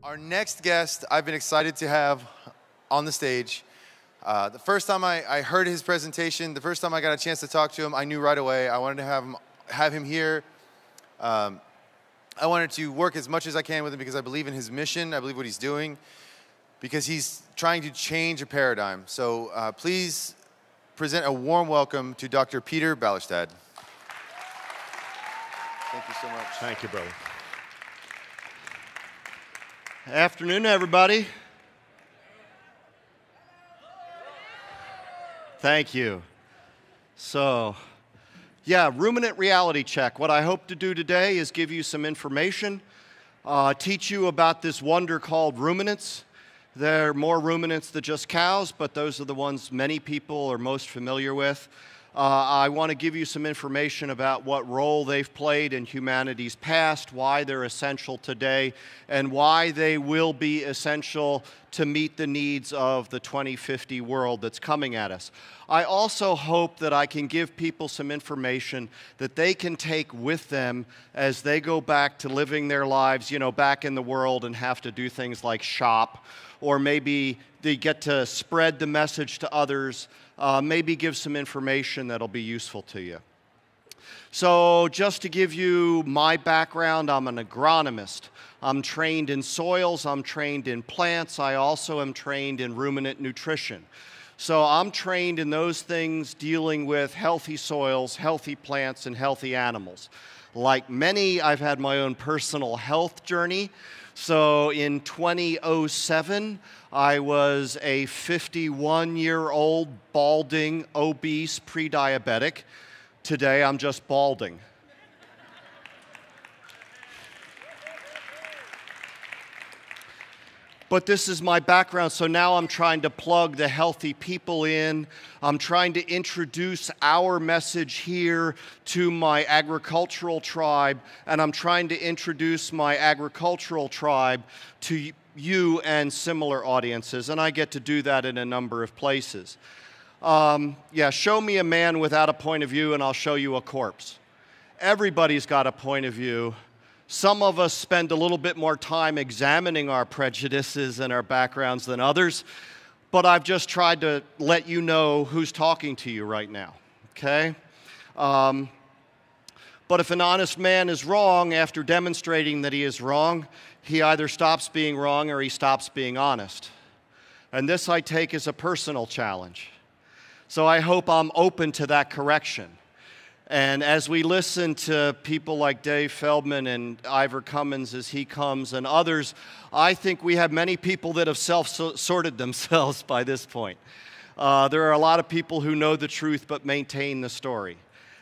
Our next guest, I've been excited to have on the stage. The first time I heard his presentation, the first time I got a chance to talk to him, I knew right away I wanted to have him here. I wanted to work as much as I can with him because I believe in his mission, I believe what he's doing, because he's trying to change a paradigm. So please present a warm welcome to Dr. Peter Ballerstedt. Thank you so much. Thank you, brother. Afternoon, everybody. Thank you. So, yeah, ruminant reality check. What I hope to do today is give you some information, teach you about this wonder called ruminants. There are more ruminants than just cows, but those are the ones many people are most familiar with. I want to give you some information about what role they've played in humanity's past, why they're essential today, and why they will be essential to meet the needs of the 2050 world that's coming at us. I also hope that I can give people some information that they can take with them as they go back to living their lives, back in the world and have to do things like shop, or maybe they get to spread the message to others, maybe give some information that'll be useful to you. So just to give you my background, I'm an agronomist. I'm trained in soils, I'm trained in plants, I also am trained in ruminant nutrition. So I'm trained in those things dealing with healthy soils, healthy plants, and healthy animals. Like many, I've had my own personal health journey. So in 2007, I was a 51-year-old, balding, obese, pre-diabetic. Today, I'm just balding. But this is my background, so now I'm trying to plug the healthy people in. I'm trying to introduce our message here to my agricultural tribe, and I'm trying to introduce my agricultural tribe to you and similar audiences, and I get to do that in a number of places. Show me a man without a point of view, and I'll show you a corpse. Everybody's got a point of view. Some of us spend a little bit more time examining our prejudices and our backgrounds than others, but I've just tried to let you know who's talking to you right now, okay? But if an honest man is wrong after demonstrating that he is wrong, he either stops being wrong or he stops being honest. And this I take as a personal challenge. So I hope I'm open to that correction. And as we listen to people like Dave Feldman and Ivor Cummins as he comes and others, I think we have many people that have self-sorted themselves by this point. There are a lot of people who know the truth but maintain the story.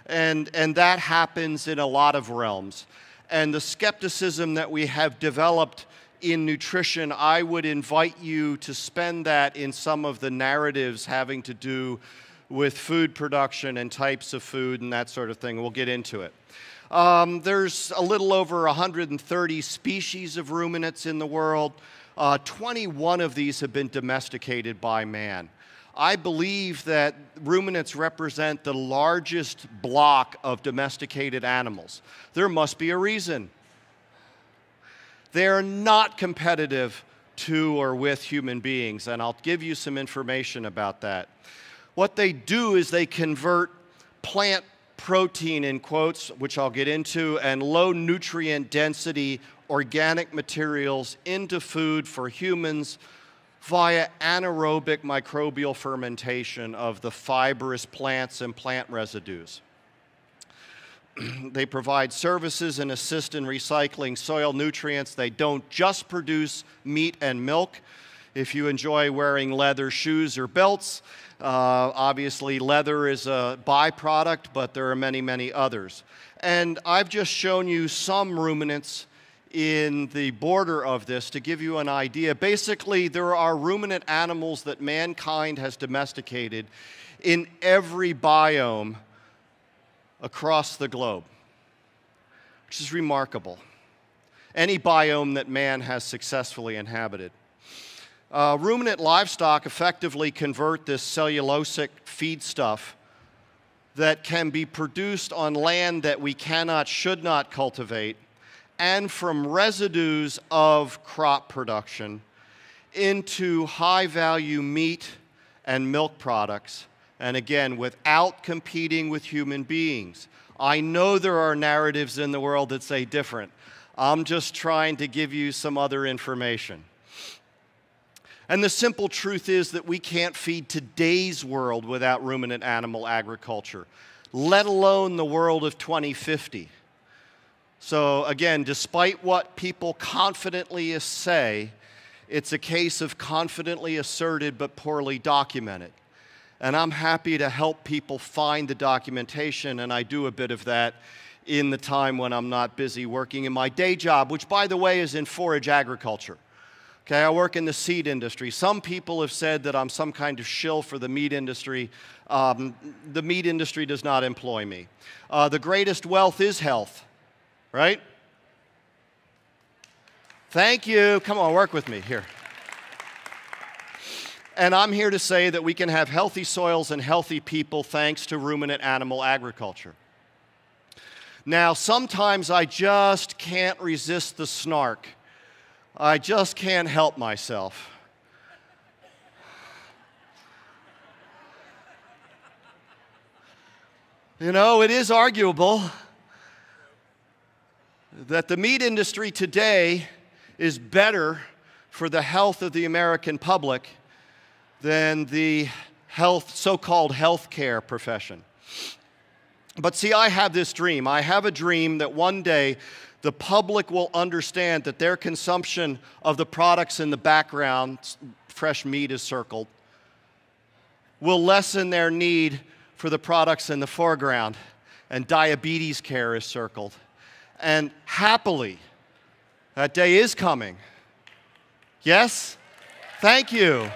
And that happens in a lot of realms. And the skepticism that we have developed in nutrition, I would invite you to spend that in some of the narratives having to do with food production and types of food and that sort of thing. We'll get into it. There's a little over 130 species of ruminants in the world. 21 of these have been domesticated by man. I believe that ruminants represent the largest block of domesticated animals. There must be a reason. They're not competitive to or with human beings, and I'll give you some information about that. What they do is they convert plant protein, in quotes, which I'll get into, and low nutrient density organic materials into food for humans via anaerobic microbial fermentation of the fibrous plants and plant residues. They provide services and assist in recycling soil nutrients. They don't just produce meat and milk. If you enjoy wearing leather shoes or belts, obviously leather is a byproduct, but there are many, many others. And I've just shown you some ruminants in the border of this to give you an idea. Basically, there are ruminant animals that mankind has domesticated in every biome across the globe, which is remarkable. Any biome that man has successfully inhabited. Ruminant livestock effectively convert this cellulosic feedstuff that can be produced on land that we cannot, should not cultivate and from residues of crop production into high-value meat and milk products, and again, without competing with human beings. I know there are narratives in the world that say different. I'm just trying to give you some other information. And the simple truth is that we can't feed today's world without ruminant animal agriculture, let alone the world of 2050. So again, despite what people confidently say, it's a case of confidently asserted but poorly documented. And I'm happy to help people find the documentation, and I do a bit of that in the time when I'm not busy working in my day job, which, by the way, is in forage agriculture. Okay, I work in the seed industry. Some people have said that I'm some kind of shill for the meat industry. The meat industry does not employ me. The greatest wealth is health, right? Thank you. Come on, work with me here. And I'm here to say that we can have healthy soils and healthy people thanks to ruminant animal agriculture. Now, sometimes I just can't resist the snark. I just can't help myself. You know, it is arguable that the meat industry today is better for the health of the American public than the so-called healthcare profession. But see, I have this dream. I have a dream that one day the public will understand that their consumption of the products in the background, fresh meat is circled, will lessen their need for the products in the foreground, and diabetes care is circled. And happily, that day is coming. Yes? Thank you.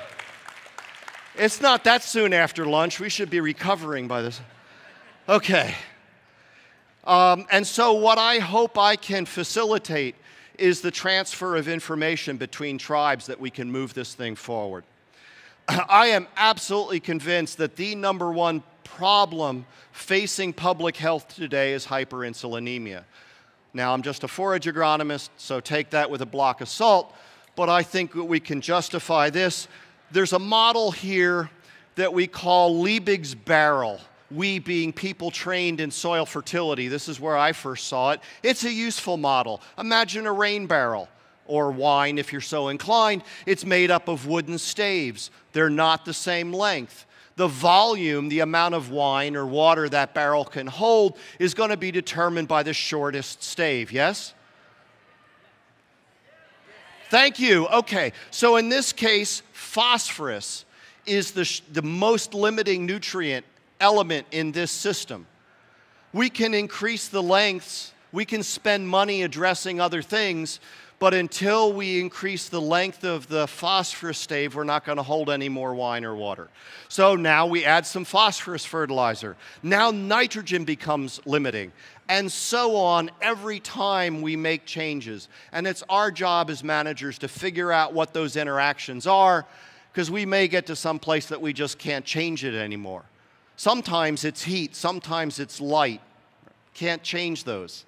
It's not that soon after lunch. We should be recovering by this. Okay. And so what I hope I can facilitate is the transfer of information between tribes that we can move this thing forward. I am absolutely convinced that the number one problem facing public health today is hyperinsulinemia. Now, I'm just a forage agronomist, so take that with a block of salt, but I think that we can justify this. There's a model here that we call Liebig's barrel. We being people trained in soil fertility. This is where I first saw it. It's a useful model. Imagine a rain barrel, or wine if you're so inclined. It's made up of wooden staves. They're not the same length. The volume, the amount of wine or water that barrel can hold, is going to be determined by the shortest stave, yes? Thank you. Okay, so in this case, phosphorus is the most limiting nutrient element in this system. We can increase the lengths, we can spend money addressing other things, but until we increase the length of the phosphorus stave, we're not going to hold any more wine or water. So now we add some phosphorus fertilizer. Now nitrogen becomes limiting. And so on every time we make changes. And it's our job as managers to figure out what those interactions are, because we may get to some place that we just can't change it anymore. Sometimes it's heat, sometimes it's light. Can't change those.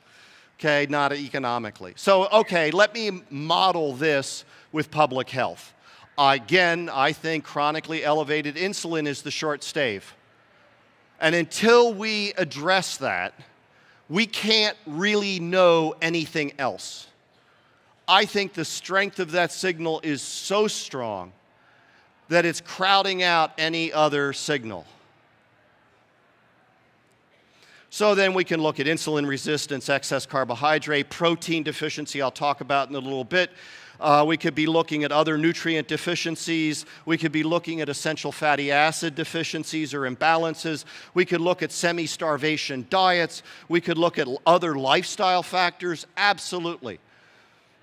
Okay, not economically. So, okay, let me model this with public health. Again, I think chronically elevated insulin is the short stave. And until we address that, we can't really know anything else. I think the strength of that signal is so strong that it's crowding out any other signal. So then we can look at insulin resistance, excess carbohydrate, protein deficiency I'll talk about in a little bit. We could be looking at other nutrient deficiencies. We could be looking at essential fatty acid deficiencies or imbalances. We could look at semi-starvation diets. We could look at other lifestyle factors, absolutely.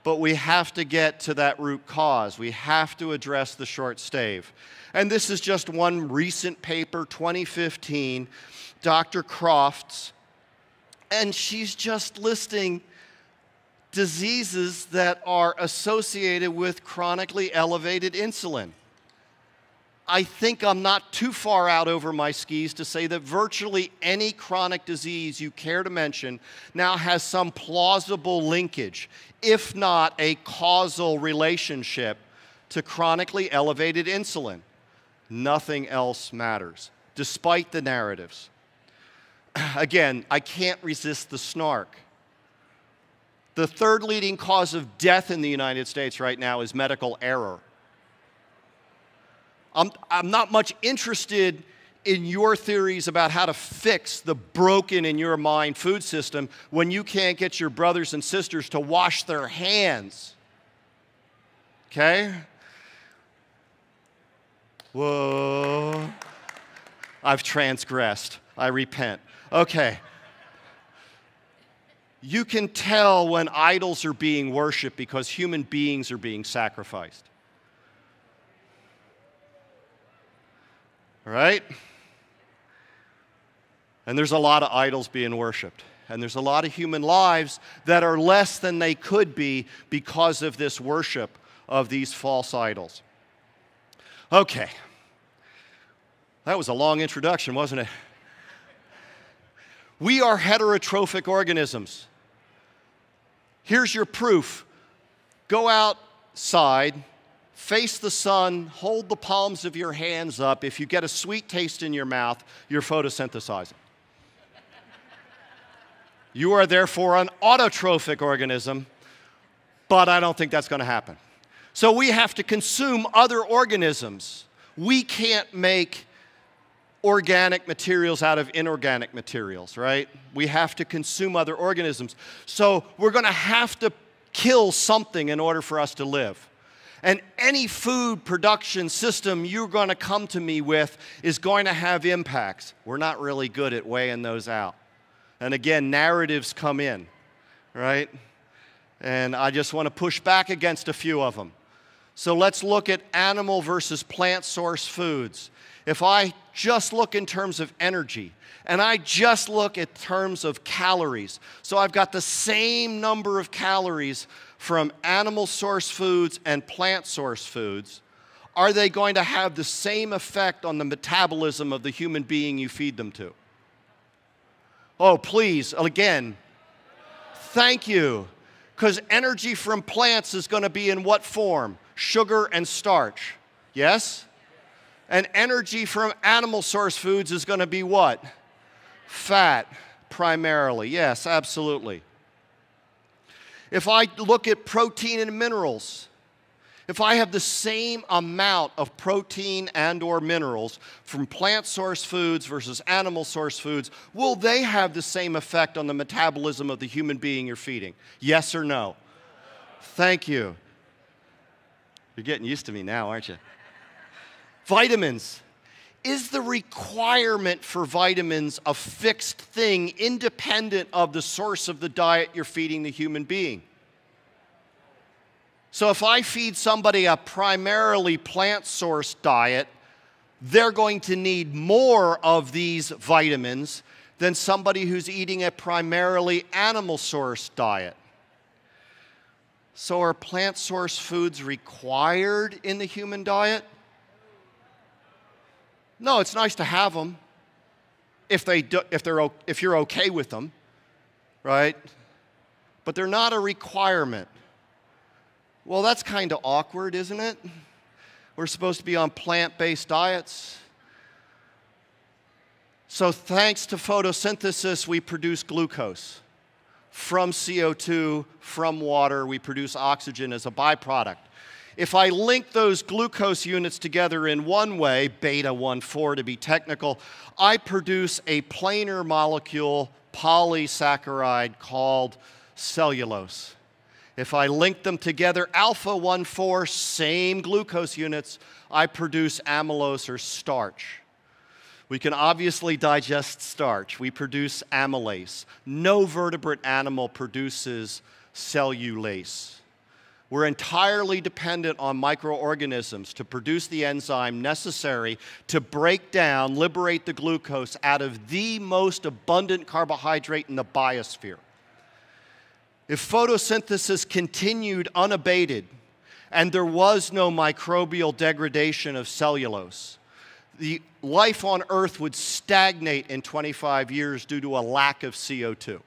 But we have to get to that root cause. We have to address the short stave. And this is just one recent paper, 2015, Dr. Crofts, and she's just listing diseases that are associated with chronically elevated insulin. I think I'm not too far out over my skis to say that virtually any chronic disease you care to mention now has some plausible linkage, if not a causal relationship, to chronically elevated insulin. Nothing else matters, despite the narratives. Again, I can't resist the snark. The third leading cause of death in the United States right now is medical error. I'm not much interested in your theories about how to fix the broken in your mind food system when you can't get your brothers and sisters to wash their hands. Okay? Whoa. I've transgressed. I repent. Okay. You can tell when idols are being worshipped because human beings are being sacrificed. Right? And there's a lot of idols being worshipped. And there's a lot of human lives that are less than they could be because of this worship of these false idols. Okay. That was a long introduction, wasn't it? We are heterotrophic organisms. Here's your proof. Go outside, face the sun, hold the palms of your hands up. If you get a sweet taste in your mouth, you're photosynthesizing. You are therefore an autotrophic organism, but I don't think that's going to happen. So we have to consume other organisms. We can't make organic materials out of inorganic materials, right? We have to consume other organisms. So we're going to have to kill something in order for us to live. And any food production system you're going to come to me with is going to have impacts. We're not really good at weighing those out. And again, narratives come in, right? And I just want to push back against a few of them. So let's look at animal versus plant source foods. If I just look in terms of energy, and I just look at terms of calories, so I've got the same number of calories from animal source foods and plant source foods, are they going to have the same effect on the metabolism of the human being you feed them to? Oh, please, again, thank you. Because energy from plants is going to be in what form? Sugar and starch. Yes? And energy from animal source foods is going to be what? Fat, primarily. Yes, absolutely. If I look at protein and minerals, if I have the same amount of protein and or minerals from plant source foods versus animal source foods, will they have the same effect on the metabolism of the human being you're feeding? Yes or no? Thank you. You're getting used to me now, aren't you? Vitamins. Is the requirement for vitamins a fixed thing independent of the source of the diet you're feeding the human being? So if I feed somebody a primarily plant source diet, they're going to need more of these vitamins than somebody who's eating a primarily animal source diet. So are plant source foods required in the human diet? No, it's nice to have them if you're okay with them, right? But they're not a requirement. Well, that's kind of awkward, isn't it? We're supposed to be on plant-based diets. So thanks to photosynthesis, we produce glucose. From CO2, from water, we produce oxygen as a byproduct. If I link those glucose units together in one way, beta 1,4 to be technical, I produce a planar molecule polysaccharide called cellulose. If I link them together, alpha 1,4, same glucose units, I produce amylose or starch. We can obviously digest starch. We produce amylase. No vertebrate animal produces cellulase. We're entirely dependent on microorganisms to produce the enzyme necessary to break down, liberate the glucose out of the most abundant carbohydrate in the biosphere. If photosynthesis continued unabated and there was no microbial degradation of cellulose, the life on Earth would stagnate in 25 years due to a lack of CO2.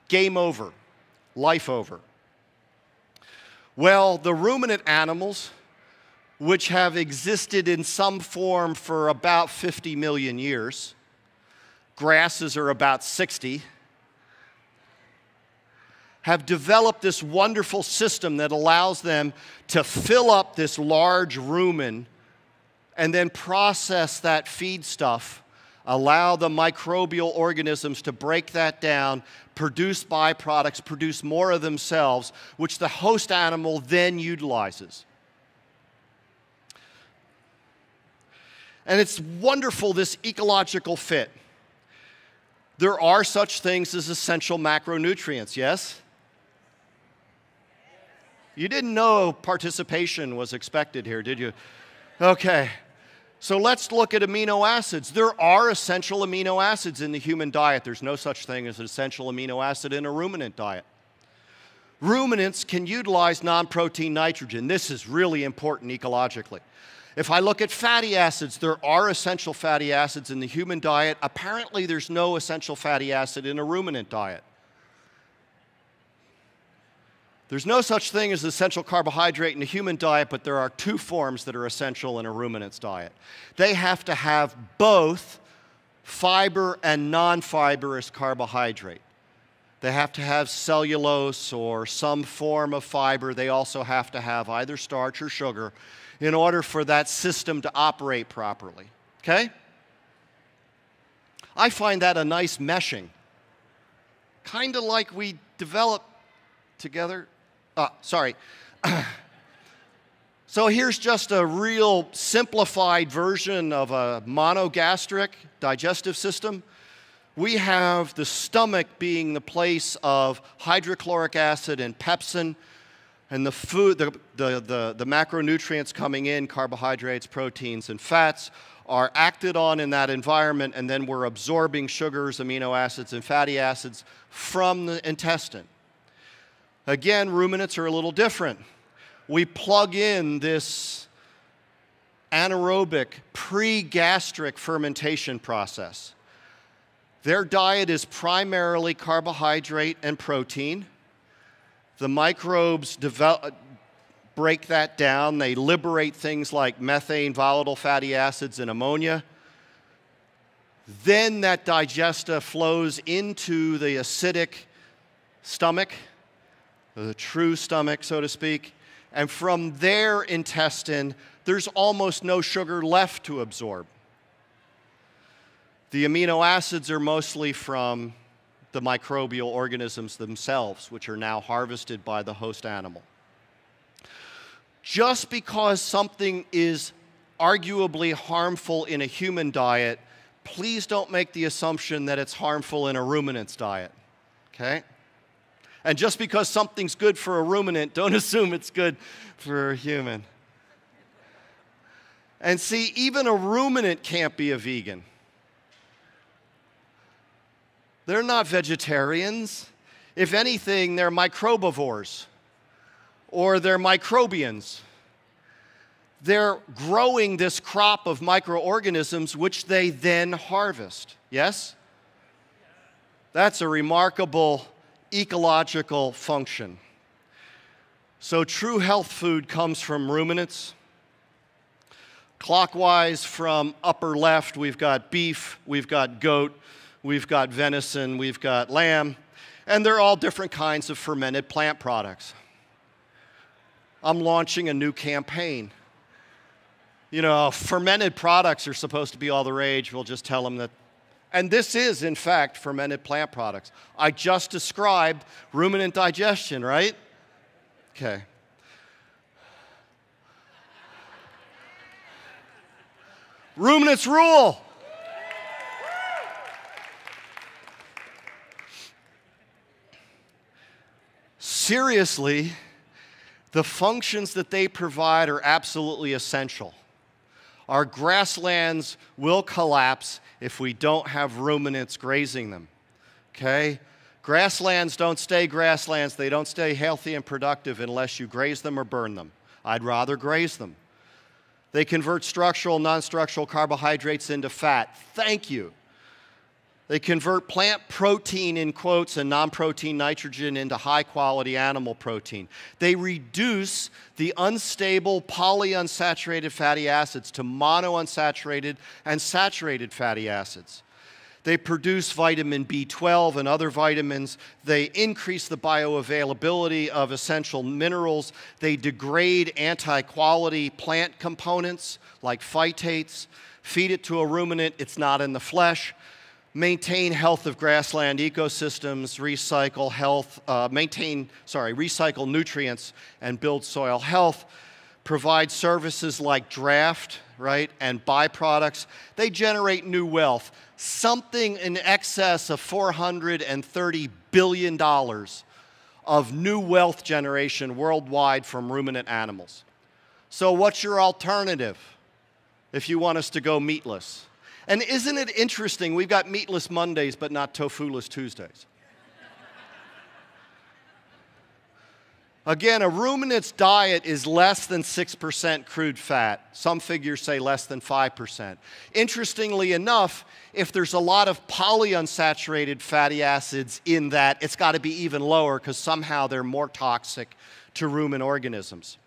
Game over. Life over. Well, the ruminant animals, which have existed in some form for about 50 million years, grasses are about 60, have developed this wonderful system that allows them to fill up this large rumen and then process that feedstuff, allow the microbial organisms to break that down, produce byproducts, produce more of themselves, which the host animal then utilizes. And it's wonderful, this ecological fit. There are such things as essential macronutrients, yes? You didn't know participation was expected here, did you? Okay. So let's look at amino acids. There are essential amino acids in the human diet. There's no such thing as an essential amino acid in a ruminant diet. Ruminants can utilize non-protein nitrogen. This is really important ecologically. If I look at fatty acids, there are essential fatty acids in the human diet. Apparently, there's no essential fatty acid in a ruminant diet. There's no such thing as essential carbohydrate in the human diet, but there are two forms that are essential in a ruminant's diet. They have to have both fiber and non-fibrous carbohydrate. They have to have cellulose or some form of fiber. They also have to have either starch or sugar in order for that system to operate properly. Okay? I find that a nice meshing. Kind of like we developed together. So here's just a real simplified version of a monogastric digestive system. We have the stomach being the place of hydrochloric acid and pepsin, and the food, the macronutrients coming in, carbohydrates, proteins, and fats, are acted on in that environment, and then we're absorbing sugars, amino acids, and fatty acids from the intestine. Again, ruminants are a little different. We plug in this anaerobic pre-gastric fermentation process. Their diet is primarily carbohydrate and protein. The microbes break that down. They liberate things like methane, volatile fatty acids, and ammonia. Then that digesta flows into the acidic stomach, the true stomach, so to speak, and from their intestine, there's almost no sugar left to absorb. The amino acids are mostly from the microbial organisms themselves, which are now harvested by the host animal. Just because something is arguably harmful in a human diet, please don't make the assumption that it's harmful in a ruminant's diet, okay? And just because something's good for a ruminant, don't assume it's good for a human. And see, even a ruminant can't be a vegan. They're not vegetarians. If anything, they're microbivores, or they're microbians. They're growing this crop of microorganisms which they then harvest. Yes? That's a remarkable ecological function. So true health food comes from ruminants. Clockwise from upper left, we've got beef, we've got goat, we've got venison, we've got lamb, and they're all different kinds of fermented plant products. I'm launching a new campaign. You know, fermented products are supposed to be all the rage. We'll just tell them that. And this is, in fact, fermented plant products. I just described ruminant digestion, right? Okay. Ruminants rule. Seriously, the functions that they provide are absolutely essential. Our grasslands will collapse if we don't have ruminants grazing them, okay? Grasslands don't stay grasslands. They don't stay healthy and productive unless you graze them or burn them. I'd rather graze them. They convert structural, non-structural carbohydrates into fat. Thank you. They convert plant protein, in quotes, and non-protein nitrogen into high-quality animal protein. They reduce the unstable polyunsaturated fatty acids to monounsaturated and saturated fatty acids. They produce vitamin B12 and other vitamins. They increase the bioavailability of essential minerals. They degrade anti-quality plant components like phytates. Feed it to a ruminant, it's not in the flesh. Maintain health of grassland ecosystems, recycle nutrients and build soil health, provide services like draft, right, and byproducts. They generate new wealth, something in excess of $430 billion of new wealth generation worldwide from ruminant animals. So what's your alternative if you want us to go meatless? And isn't it interesting, we've got meatless Mondays, but not tofu-less Tuesdays. Again, a ruminant's diet is less than 6% crude fat. Some figures say less than 5%. Interestingly enough, if there's a lot of polyunsaturated fatty acids in that, it's got to be even lower because somehow they're more toxic to ruminant organisms.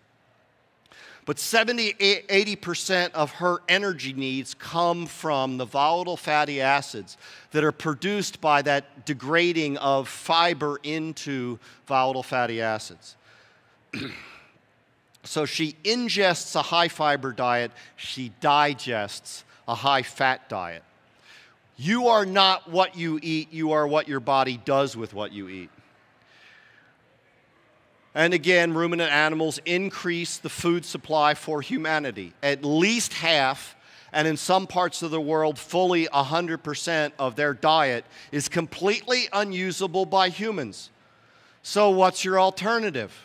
But 70–80% of her energy needs come from the volatile fatty acids that are produced by that degrading of fiber into volatile fatty acids. So she ingests a high-fiber diet, she digests a high-fat diet. You are not what you eat, you are what your body does with what you eat. And again, ruminant animals increase the food supply for humanity. At least half, and in some parts of the world, fully 100% of their diet is completely unusable by humans. So what's your alternative?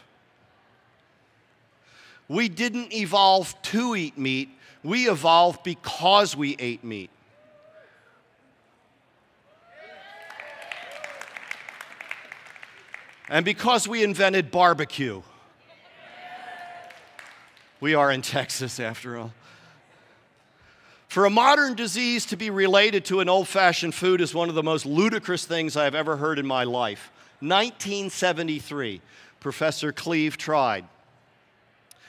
We didn't evolve to eat meat. We evolved because we ate meat. And because we invented barbecue. We are in Texas, after all. For a modern disease to be related to an old-fashioned food is one of the most ludicrous things I've ever heard in my life. 1973, Professor Cleve tried.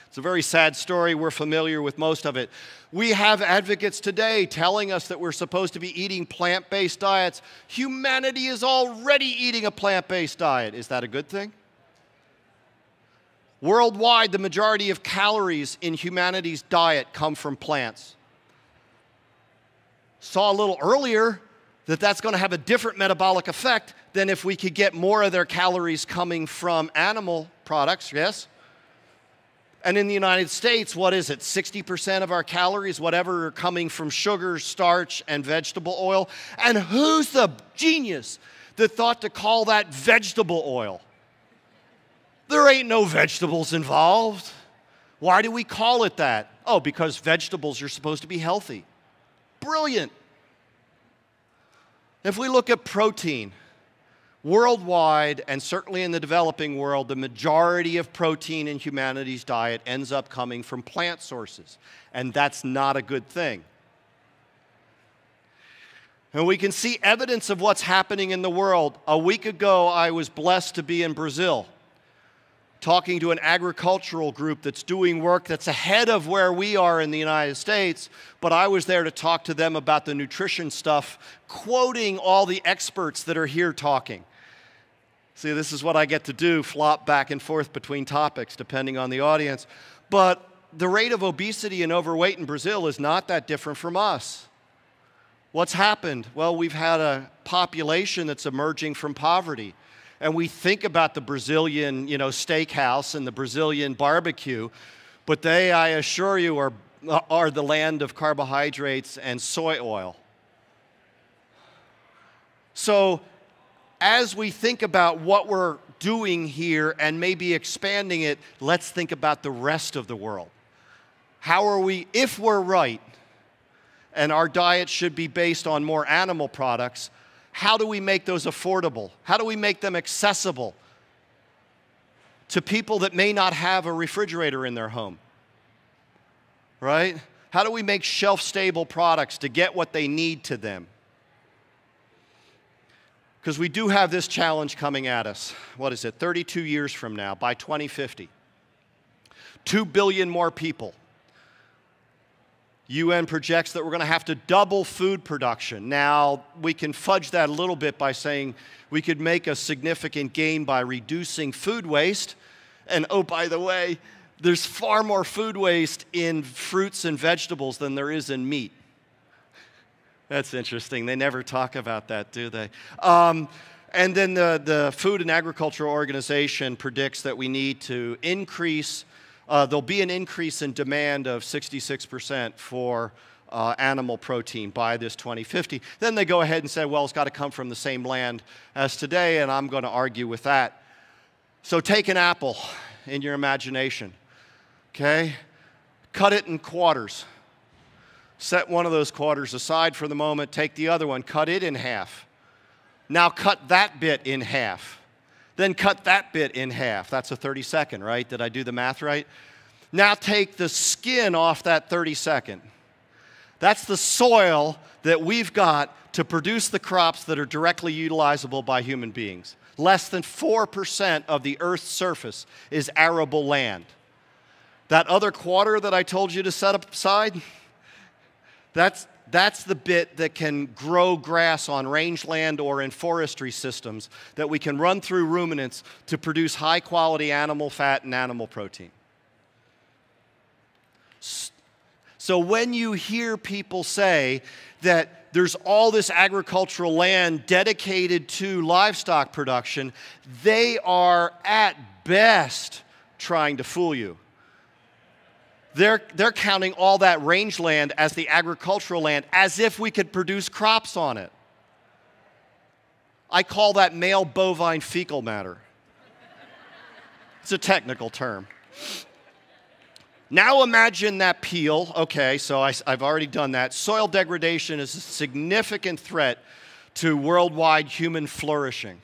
It's a very sad story. We're familiar with most of it. We have advocates today telling us that we're supposed to be eating plant-based diets. Humanity is already eating a plant-based diet. Is that a good thing? Worldwide, the majority of calories in humanity's diet come from plants. Saw a little earlier that that's going to have a different metabolic effect than if we could get more of their calories coming from animal products, yes? And in the United States, what is it? 60% of our calories, whatever, are coming from sugar, starch, and vegetable oil. And who's the genius that thought to call that vegetable oil? There ain't no vegetables involved. Why do we call it that? Oh, because vegetables are supposed to be healthy. Brilliant. If we look at protein, worldwide, and certainly in the developing world, the majority of protein in humanity's diet ends up coming from plant sources, and that's not a good thing. And we can see evidence of what's happening in the world. A week ago, I was blessed to be in Brazil, talking to an agricultural group that's doing work that's ahead of where we are in the United States, but I was there to talk to them about the nutrition stuff, quoting all the experts that are here talking. See, this is what I get to do, flop back and forth between topics depending on the audience. But the rate of obesity and overweight in Brazil is not that different from us. What's happened? Well, we've had a population that's emerging from poverty. And we think about the Brazilian, steakhouse and the Brazilian barbecue, but they, I assure you, are the land of carbohydrates and soy oil. So, as we think about what we're doing here and maybe expanding it, let's think about the rest of the world. How are we, if we're right, and our diet should be based on more animal products, how do we make those affordable? How do we make them accessible to people that may not have a refrigerator in their home? right? How do we make shelf-stable products to get what they need to them? Because we do have this challenge coming at us. What is it, 32 years from now, by 2050. 2 billion more people. UN projects that we're going to have to double food production. Now, we can fudge that a little bit by saying we could make a significant gain by reducing food waste. And oh, by the way, there's far more food waste in fruits and vegetables than there is in meat. That's interesting. They never talk about that, do they? And then the Food and Agriculture Organization predicts that we need to increase, there'll be an increase in demand of 66% for animal protein by this 2050. Then they go ahead and say, well, it's got to come from the same land as today, and I'm going to argue with that. So take an apple in your imagination, okay? Cut it in quarters. Set one of those quarters aside for the moment, take the other one, cut it in half. Now cut that bit in half. Then cut that bit in half. That's a 32nd, right? Did I do the math right? Now take the skin off that 32nd. That's the soil that we've got to produce the crops that are directly utilizable by human beings. Less than 4% of the Earth's surface is arable land. That other quarter that I told you to set aside, that's the bit that can grow grass on rangeland or in forestry systems that we can run through ruminants to produce high-quality animal fat and animal protein. So when you hear people say that there's all this agricultural land dedicated to livestock production, they are at best trying to fool you. They're counting all that rangeland as the agricultural land, as if we could produce crops on it. I call that male bovine fecal matter. It's a technical term. Now imagine that peel. Okay, so I've already done that. Soil degradation is a significant threat to worldwide human flourishing.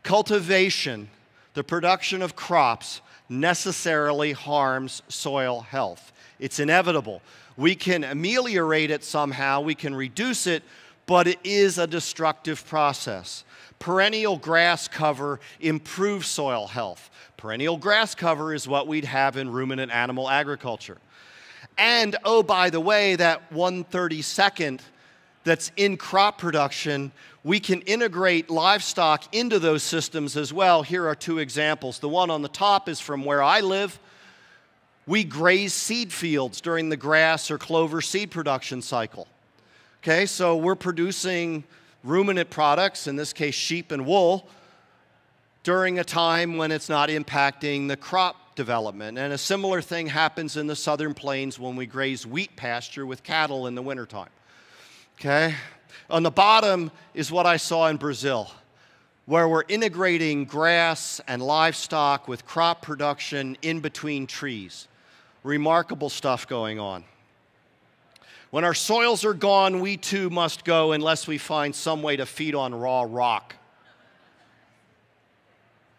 Cultivation, the production of crops, necessarily harms soil health. It's inevitable. We can ameliorate it somehow, we can reduce it, but it is a destructive process. Perennial grass cover improves soil health. Perennial grass cover is what we'd have in ruminant animal agriculture. And, oh, by the way, that 1/32 that's in crop production, we can integrate livestock into those systems as well. Here are two examples. The one on the top is from where I live. We graze seed fields during the grass or clover seed production cycle. Okay, so we're producing ruminant products, in this case sheep and wool, during a time when it's not impacting the crop development. And a similar thing happens in the southern plains when we graze wheat pasture with cattle in the wintertime. Okay? On the bottom is what I saw in Brazil, where we're integrating grass and livestock with crop production in between trees. Remarkable stuff going on. When our soils are gone, we too must go unless we find some way to feed on raw rock.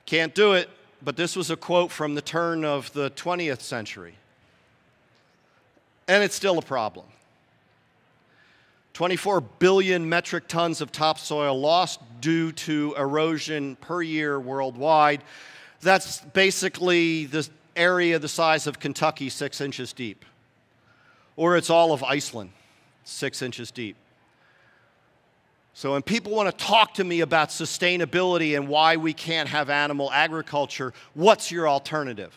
Can't do it, but this was a quote from the turn of the 20th century. And it's still a problem. 24 billion metric tons of topsoil lost due to erosion per year worldwide. That's basically the area the size of Kentucky, 6 inches deep. Or it's all of Iceland, 6 inches deep. So when people want to talk to me about sustainability and why we can't have animal agriculture, what's your alternative?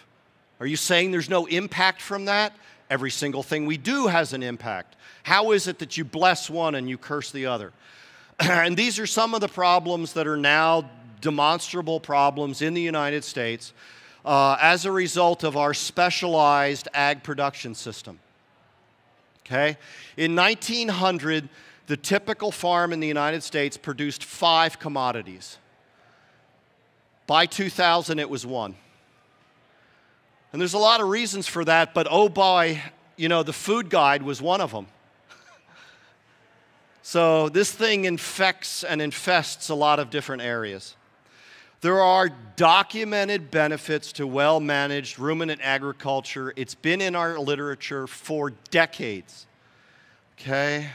Are you saying there's no impact from that? Every single thing we do has an impact. How is it that you bless one and you curse the other? And these are some of the problems that are now demonstrable problems in the United States as a result of our specialized ag production system. Okay? In 1900, the typical farm in the United States produced 5 commodities. By 2000, it was 1. And there's a lot of reasons for that, but oh boy, you know, the food guide was one of them. So this thing infects and infests a lot of different areas. There are documented benefits to well-managed ruminant agriculture. It's been in our literature for decades, okay?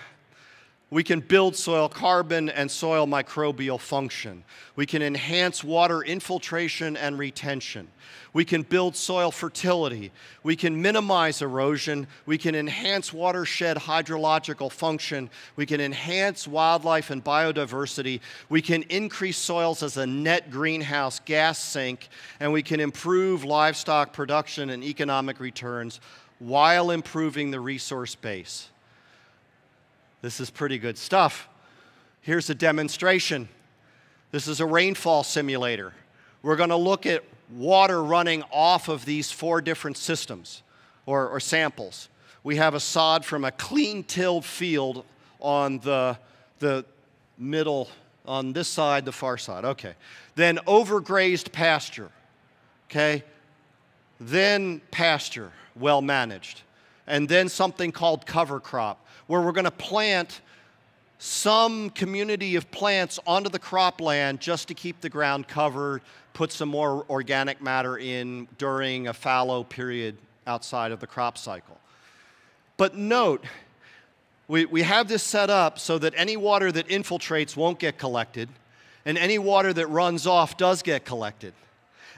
We can build soil carbon and soil microbial function. We can enhance water infiltration and retention. We can build soil fertility. We can minimize erosion. We can enhance watershed hydrological function. We can enhance wildlife and biodiversity. We can increase soils as a net greenhouse gas sink. And we can improve livestock production and economic returns while improving the resource base. This is pretty good stuff. Here's a demonstration. This is a rainfall simulator. We're going to look at water running off of these 4 different systems or samples. We have a sod from a clean-tilled field on the middle, on this side, the far side. Okay. Then overgrazed pasture. Okay. Then pasture, well managed. And then something called cover crop, where we're going to plant some community of plants onto the cropland just to keep the ground covered, put some more organic matter in during a fallow period outside of the crop cycle. But note, we have this set up so that any water that infiltrates won't get collected, and any water that runs off does get collected.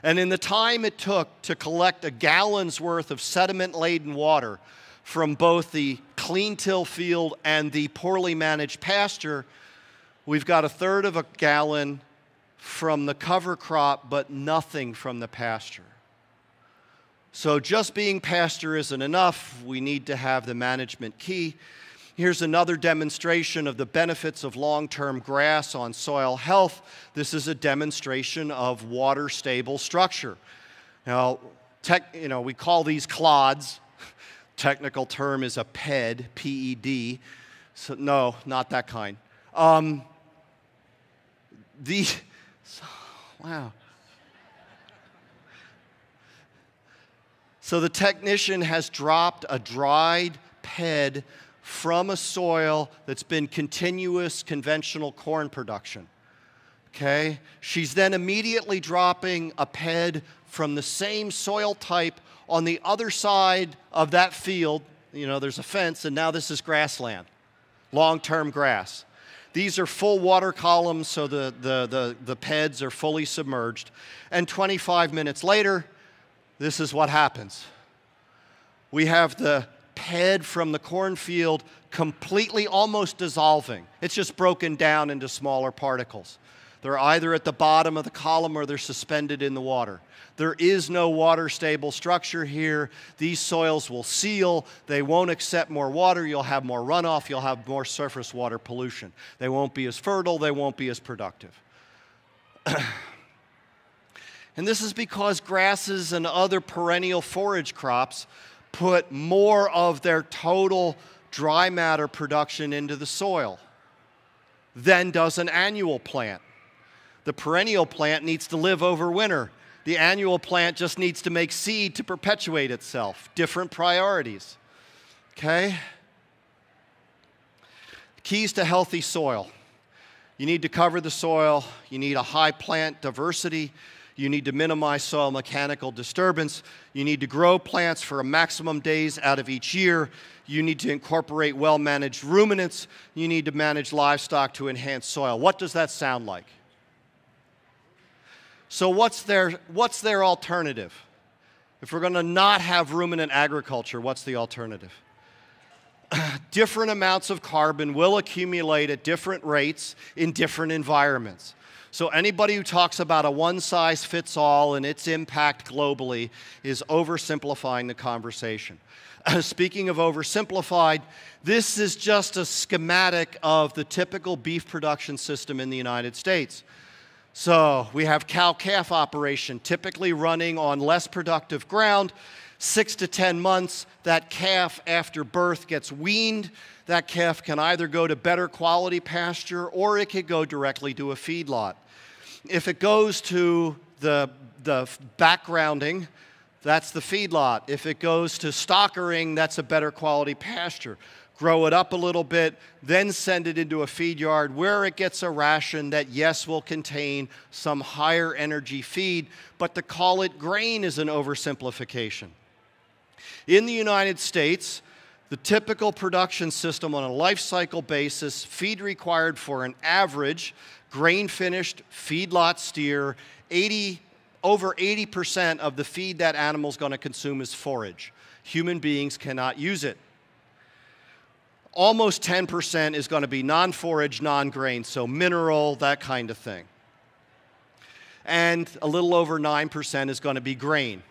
And in the time it took to collect a gallon's worth of sediment-laden water from both the clean-till field and the poorly managed pasture, we've got 1/3 of a gallon from the cover crop, but nothing from the pasture. So just being pasture isn't enough. We need to have the management key. Here's another demonstration of the benefits of long-term grass on soil health. This is a demonstration of water-stable structure. Now, we call these clods. Technical term is a PED, P-E-D. So, no, not that kind. Wow. So the technician has dropped a dried PED from a soil that's been continuous conventional corn production. Okay? She's then immediately dropping a PED from the same soil type on the other side of that field. There's a fence, and now this is grassland, long-term grass. These are full water columns, so the PEDs are fully submerged. And 25 minutes later, this is what happens. We have the PED from the cornfield completely almost dissolving. It's just broken down into smaller particles. They're either at the bottom of the column or they're suspended in the water. There is no water-stable structure here. These soils will seal. They won't accept more water. You'll have more runoff. You'll have more surface water pollution. They won't be as fertile. They won't be as productive. And this is because grasses and other perennial forage crops put more of their total dry matter production into the soil than does an annual plant. The perennial plant needs to live over winter. The annual plant just needs to make seed to perpetuate itself. Different priorities. Okay? Keys to healthy soil. You need to cover the soil. You need a high plant diversity. You need to minimize soil mechanical disturbance. You need to grow plants for a maximum days out of each year. You need to incorporate well-managed ruminants. You need to manage livestock to enhance soil. What does that sound like? So what's their alternative? If we're going to not have ruminant agriculture, what's the alternative? Different amounts of carbon will accumulate at different rates in different environments. So anybody who talks about a one-size-fits-all and its impact globally is oversimplifying the conversation. Speaking of oversimplified, this is just a schematic of the typical beef production system in the United States. So we have cow-calf operation, typically running on less productive ground. 6 to 10 months, that calf after birth gets weaned. That calf can either go to better quality pasture or it could go directly to a feedlot. If it goes to the backgrounding, that's the feedlot. If it goes to stockering, that's a better quality pasture. grow it up a little bit, then send it into a feed yard where it gets a ration that, yes, will contain some higher energy feed, but to call it grain is an oversimplification. In the United States, the typical production system on a life cycle basis, feed required for an average grain-finished feedlot steer, over 80% of the feed that animal's going to consume is forage. Human beings cannot use it. Almost 10% is going to be non-forage, non-grain, so mineral, that kind of thing. And a little over 9% is going to be grain.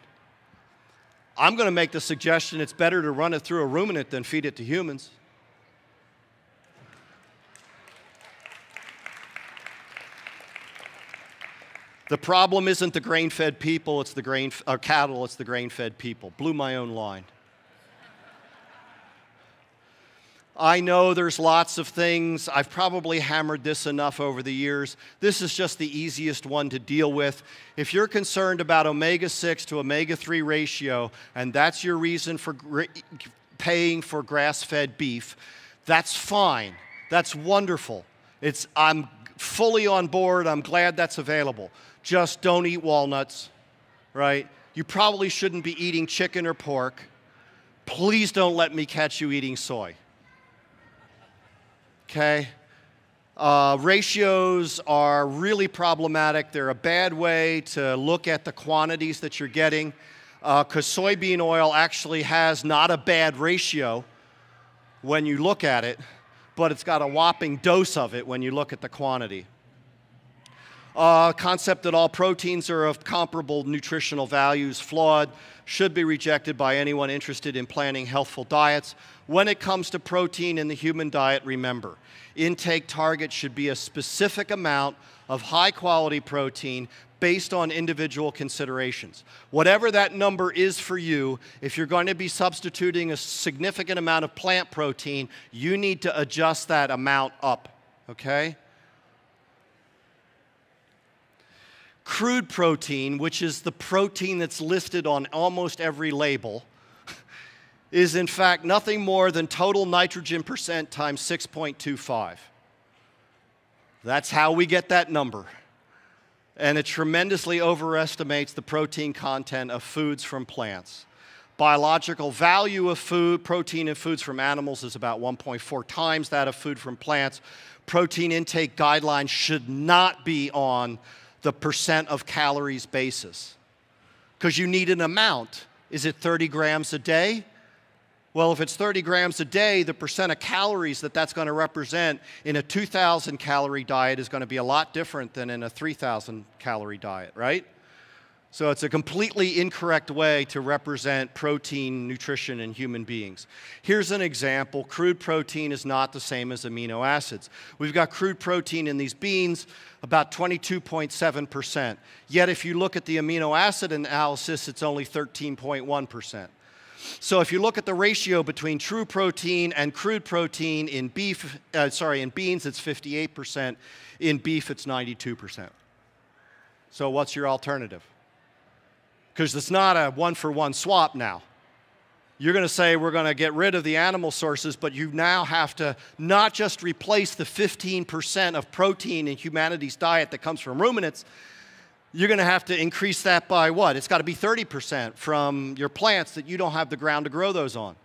I'm going to make the suggestion it's better to run it through a ruminant than feed it to humans. The problem isn't the grain-fed people, it's the cattle, it's the grain-fed people. Blew my own line. I know there's lots of things. I've probably hammered this enough over the years. This is just the easiest one to deal with. If you're concerned about omega-6 to omega-3 ratio, and that's your reason for paying for grass-fed beef, that's fine. That's wonderful. I'm fully on board. I'm glad that's available. Just don't eat walnuts, right? You probably shouldn't be eating chicken or pork. Please don't let me catch you eating soy. Okay? Ratios are really problematic. They're a bad way to look at the quantities that you're getting, because soybean oil actually has not a bad ratio when you look at it, but it's got a whopping dose of it when you look at the quantity. Concept that all proteins are of comparable nutritional values, flawed, should be rejected by anyone interested in planning healthful diets. When it comes to protein in the human diet, remember, intake target should be a specific amount of high-quality protein based on individual considerations. Whatever that number is for you, if you're going to be substituting a significant amount of plant protein, you need to adjust that amount up, okay? Crude protein, which is the protein that's listed on almost every label, is in fact nothing more than total nitrogen percent times 6.25. That's how we get that number. And it tremendously overestimates the protein content of foods from plants. Biological value of protein in foods from animals is about 1.4 times that of food from plants. Protein intake guidelines should not be on the percent of calories basis, because you need an amount. Is it 30 grams a day? Well, if it's 30 grams a day, the percent of calories that's going to represent in a 2,000 calorie diet is going to be a lot different than in a 3,000 calorie diet, right? So it's a completely incorrect way to represent protein nutrition in human beings. Here's an example. Crude protein is not the same as amino acids. We've got crude protein in these beans, about 22.7%. Yet if you look at the amino acid analysis, it's only 13.1%. So if you look at the ratio between true protein and crude protein in beans, it's 58%. In beef, it's 92%. So what's your alternative? Because it's not a one-for-one swap now. You're going to say we're going to get rid of the animal sources, but you now have to not just replace the 15% of protein in humanity's diet that comes from ruminants, you're going to have to increase that by what? It's got to be 30% from your plants that you don't have the ground to grow those on.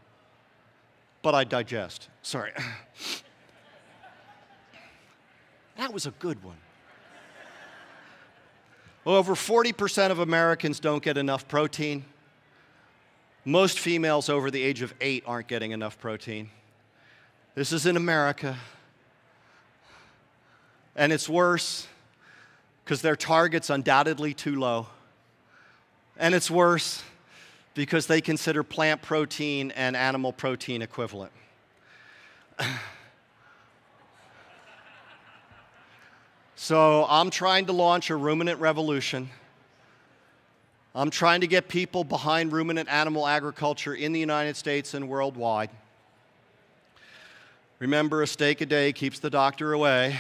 But I digest. Sorry. That was a good one. Over 40% of Americans don't get enough protein. Most females over the age of 8 aren't getting enough protein. This is in America. And it's worse because their target's undoubtedly too low. And it's worse because they consider plant protein and animal protein equivalent. So I'm trying to launch a ruminant revolution. I'm trying to get people behind ruminant animal agriculture in the United States and worldwide. Remember, a steak a day keeps the doctor away.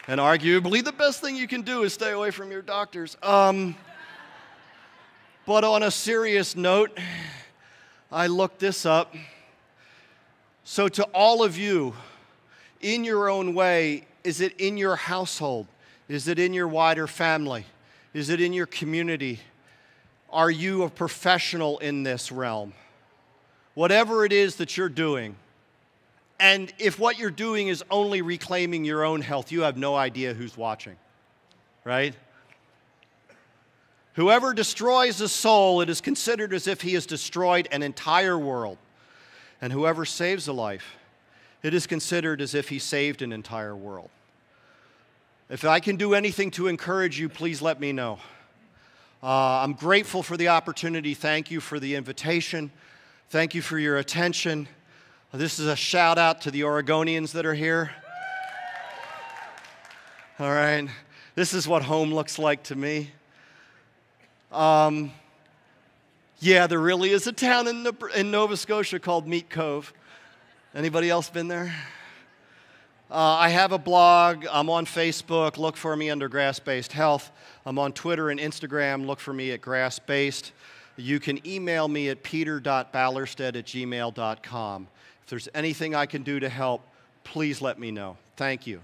And arguably, the best thing you can do is stay away from your doctors. But But on a serious note, I looked this up. So to all of you, in your own way, is it in your household? Is it in your wider family? Is it in your community? Are you a professional in this realm? Whatever it is that you're doing, and if what you're doing is only reclaiming your own health, you have no idea who's watching, right? Whoever destroys a soul, it is considered as if he has destroyed an entire world. And whoever saves a life, it is considered as if he saved an entire world. If I can do anything to encourage you, please let me know. I'm grateful for the opportunity. Thank you for the invitation. Thank you for your attention. This is a shout out to the Oregonians that are here. All right. This is what home looks like to me. Yeah, there really is a town in Nova Scotia called Meat Cove. Anybody else been there? I have a blog. I'm on Facebook. Look for me under Grass-Based Health. I'm on Twitter and Instagram. Look for me at Grass-Based. You can email me at peter.ballerstedt@gmail.com. If there's anything I can do to help, please let me know. Thank you.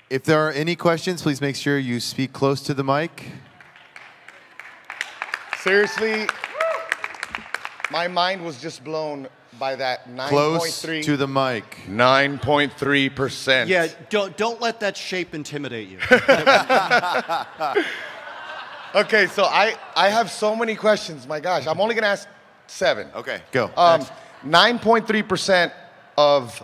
If there are any questions, please make sure you speak close to the mic. Seriously, my mind was just blown by that 9.3. Close to the mic. 9.3%. Yeah, don't let that shape intimidate you. Okay, so I have so many questions. My gosh, I'm only going to ask 7. Okay, go. 9.3% of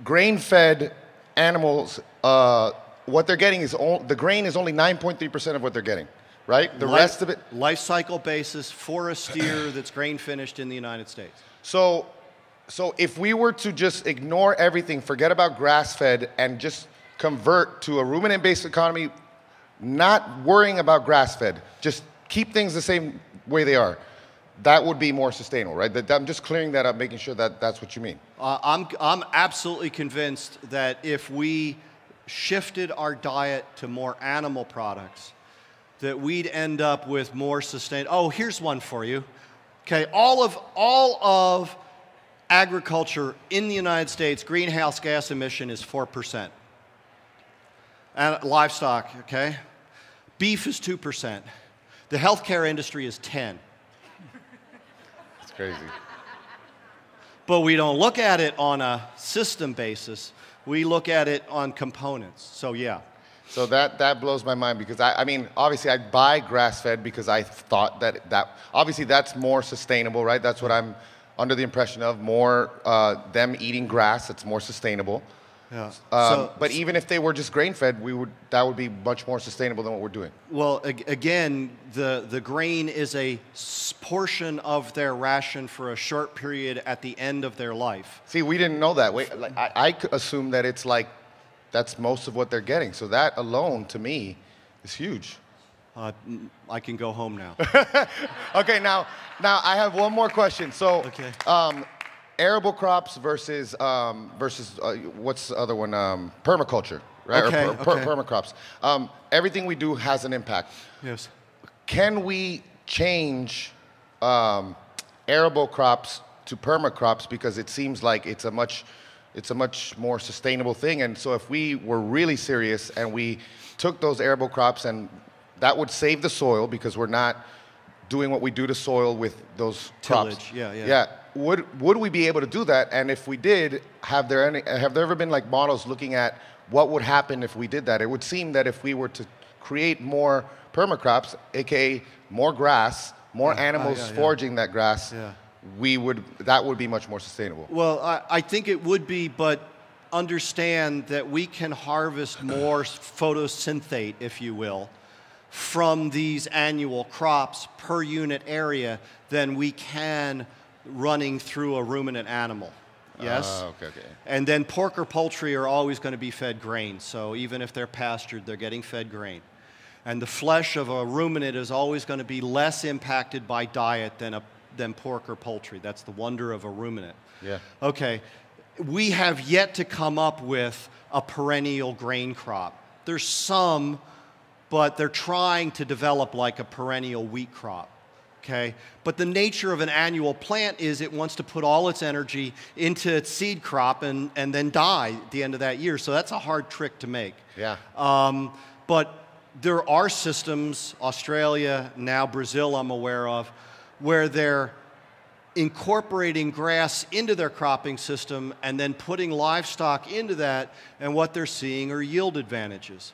grain-fed animals, what they're getting is the grain is only 9.3% of what they're getting, right? The rest of it. Life cycle basis for a steer that's grain finished in the United States. So if we were to just ignore everything, forget about grass-fed, and just convert to a ruminant-based economy, not worrying about grass-fed, just keep things the same way they are, that would be more sustainable, right? I'm just clearing that up, making sure that that's what you mean. I'm absolutely convinced that if we shifted our diet to more animal products, that we'd end up with more sustainable. Oh, here's one for you. Okay, all of agriculture in the United States, greenhouse gas emission is 4%. And livestock, okay? Beef is 2%. The healthcare industry is 10%. It's crazy. But we don't look at it on a system basis. We look at it on components. So yeah. So that blows my mind because I mean, obviously I buy grass-fed because I thought that obviously that's more sustainable, right? That's what I'm under the impression of, more them eating grass, it's more sustainable. Yeah. But even if they were just grain-fed, that would be much more sustainable than what we're doing. Well, again, the grain is a portion of their ration for a short period at the end of their life. See, we didn't know that. I assume that it's like that's most of what they're getting. So that alone, to me, is huge. I can go home now. Okay, now I have one more question. So, okay. Arable crops versus what's the other one? Permaculture, right? Okay, Or okay. permacrops. Everything we do has an impact. Yes. Can we change arable crops to permacrops because it seems like it's a much more sustainable thing? And so if we were really serious and we took those arable crops, and that would save the soil because we're not doing what we do to soil with those crops. Tillage, yeah. Yeah. Would we be able to do that? And if we did, have there ever been like models looking at what would happen if we did that? It would seem that if we were to create more permacrops, aka more grass, more animals foraging that grass, that would be much more sustainable. Well, I think it would be, but understand that we can harvest more photosynthate, if you will, from these annual crops per unit area than we can running through a ruminant animal. Yes? Okay. And then pork or poultry are always going to be fed grain. So even if they're pastured, they're getting fed grain. And the flesh of a ruminant is always going to be less impacted by diet than pork or poultry. That's the wonder of a ruminant. Yeah. Okay. we have yet to come up with a perennial grain crop. There's some, but they're trying to develop like a perennial wheat crop. Okay? But the nature of an annual plant is it wants to put all its energy into its seed crop and then die at the end of that year. So that's a hard trick to make. Yeah. But there are systems, Australia, now Brazil I'm aware of, where they're incorporating grass into their cropping system and then putting livestock into that, and what they're seeing are yield advantages.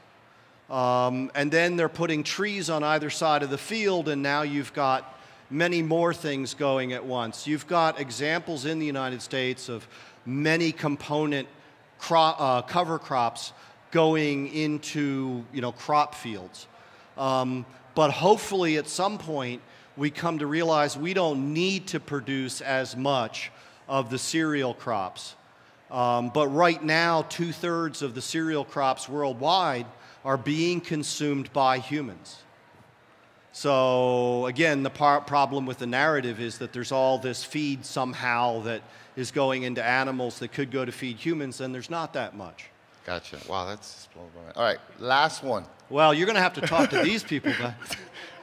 And then they're putting trees on either side of the field, and now you've got many more things going at once. You've got examples in the United States of many component cover crops going into crop fields. But hopefully at some point we come to realize we don't need to produce as much of the cereal crops. But right now, 2/3 of the cereal crops worldwide are being consumed by humans. So again, the problem with the narrative is that there's all this feed somehow that is going into animals that could go to feed humans, and there's not that much. Gotcha. Wow, that's blown my mind. All right, last one. Well, you're going to have to talk to these people. But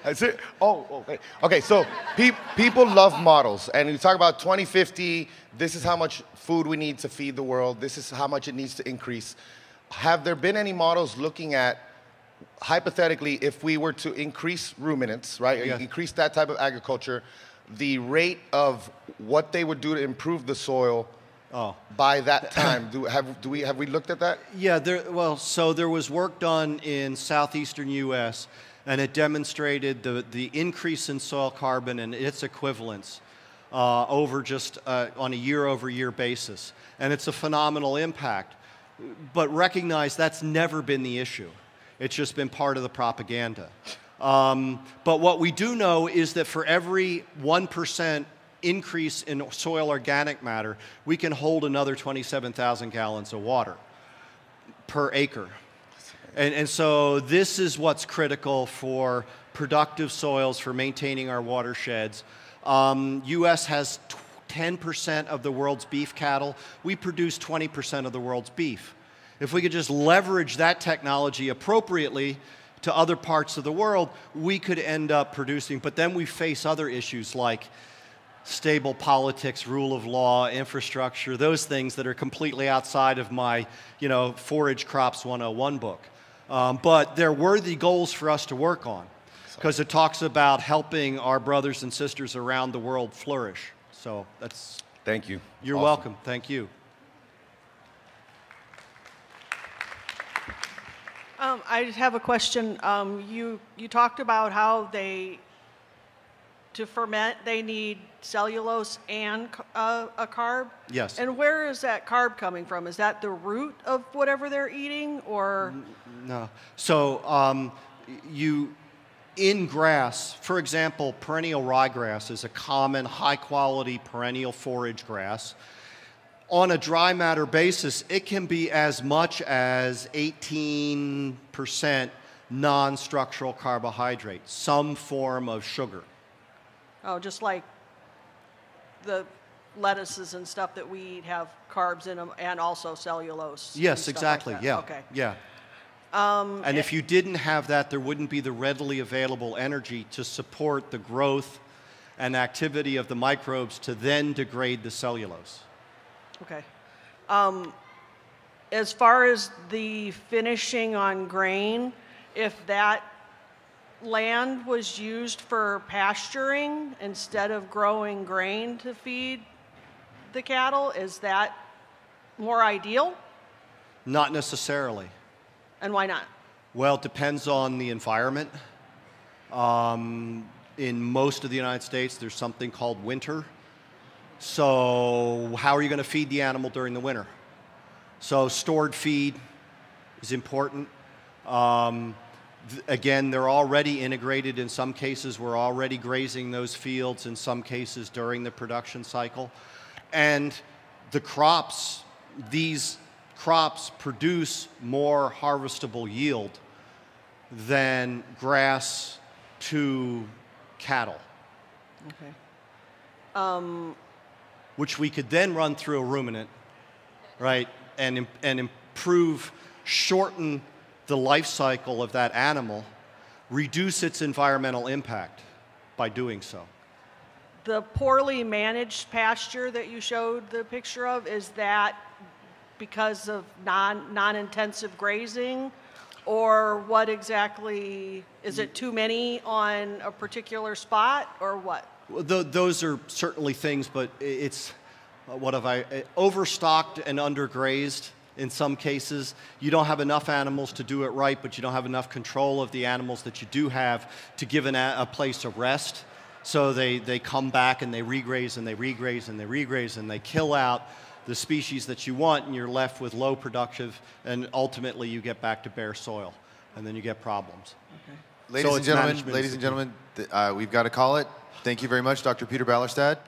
That's it. Oh, okay. Okay, so people love models, and you talk about 2050. This is how much food we need to feed the world. This is how much it needs to increase. Have there been any models looking at, hypothetically, if we were to increase ruminants, right? Yeah. Increase that type of agriculture, the rate of what they would do to improve the soil by that time? Have we looked at that? Yeah. So there was work done in southeastern U.S. and it demonstrated the increase in soil carbon and its equivalents over just on a year-over-year basis, and it's a phenomenal impact. But recognize that's never been the issue. It's just been part of the propaganda. But what we do know is that for every 1% increase in soil organic matter, we can hold another 27,000 gallons of water per acre. And so this is what's critical for productive soils, for maintaining our watersheds. U.S. has 10% of the world's beef cattle. We produce 20% of the world's beef. If we could just leverage that technology appropriately to other parts of the world, we could end up producing. But then we face other issues like stable politics, rule of law, infrastructure, those things that are completely outside of my, Forage Crops 101 book. But they're worthy goals for us to work on because it talks about helping our brothers and sisters around the world flourish. So that's... Thank you. You're welcome. Thank you. I just have a question. You talked about how to ferment, they need cellulose and a carb? Yes. And where is that carb coming from? Is that the root of whatever they're eating, or? No. So in grass, for example, perennial ryegrass is a common high-quality perennial forage grass. On a dry matter basis, it can be as much as 18% non-structural carbohydrate, some form of sugar. Oh, just like the lettuces and stuff that we eat have carbs in them and also cellulose. Yes, exactly. Like that. Yeah. Okay. Yeah. And if you didn't have that, there wouldn't be the readily available energy to support the growth and activity of the microbes to then degrade the cellulose. Okay. As far as the finishing on grain, if that land was used for pasturing instead of growing grain to feed the cattle, is that more ideal? Not necessarily. And why not? Well, it depends on the environment. In most of the United States, there's something called winter. So how are you going to feed the animal during the winter? So stored feed is important. Again, they're already integrated. In some cases, we're already grazing those fields, in some cases during the production cycle. And the crops, these crops produce more harvestable yield than grass to cattle. Okay. Which we could then run through a ruminant right, and improve, shorten the life cycle of that animal, reduce its environmental impact by doing so. The poorly managed pasture that you showed the picture of, is that because of non-intensive grazing? Or what exactly, is it too many on a particular spot, or what? Well, those are certainly things, but it's, what have I, overstocked and undergrazed in some cases. You don't have enough animals to do it right, but you don't have enough control of the animals that you do have to give a place of rest. So they come back and they regraze and they regraze and they regraze and they kill out the species that you want, and you're left with low productive, and ultimately you get back to bare soil, and then you get problems. Okay. Ladies and gentlemen, we've got to call it. Thank you very much, Dr. Peter Ballerstedt.